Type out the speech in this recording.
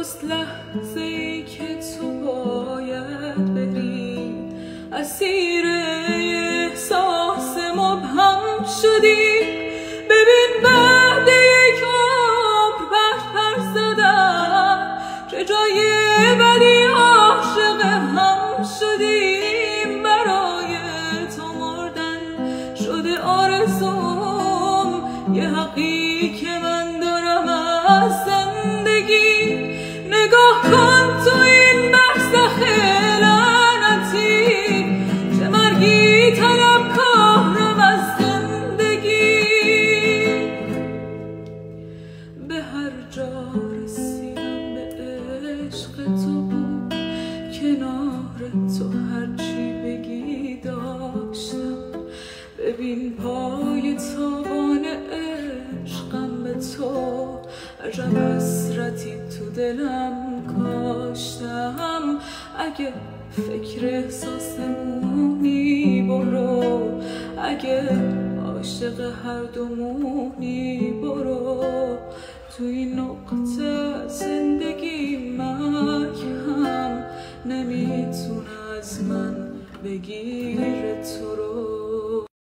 درست لحظه ای که تو باید بری اسیر احساس مبهم شدی. ببین بعد یک عمر پر زدن چه جای بدی عاشق هم شدیم. برای تو مردن شده آرزوم، یه حقی که من دارم از زندگی. نگاه کن تو این برزخ لعنتی، چه مرگی طلبکارم از زندگی. به هر جا رسیدم به عشق تو بود، کنار تو هرچی بگی داشتم. ببین پای تابان عشقم به تو، عجب حسرتی تو دلم کاشتم. اگه فکر احساسمونی برو، اگه عاشق هر دومونی برو. تو این نقطه زندگی مرگ هم نمیتونه از من بگیره تو رو.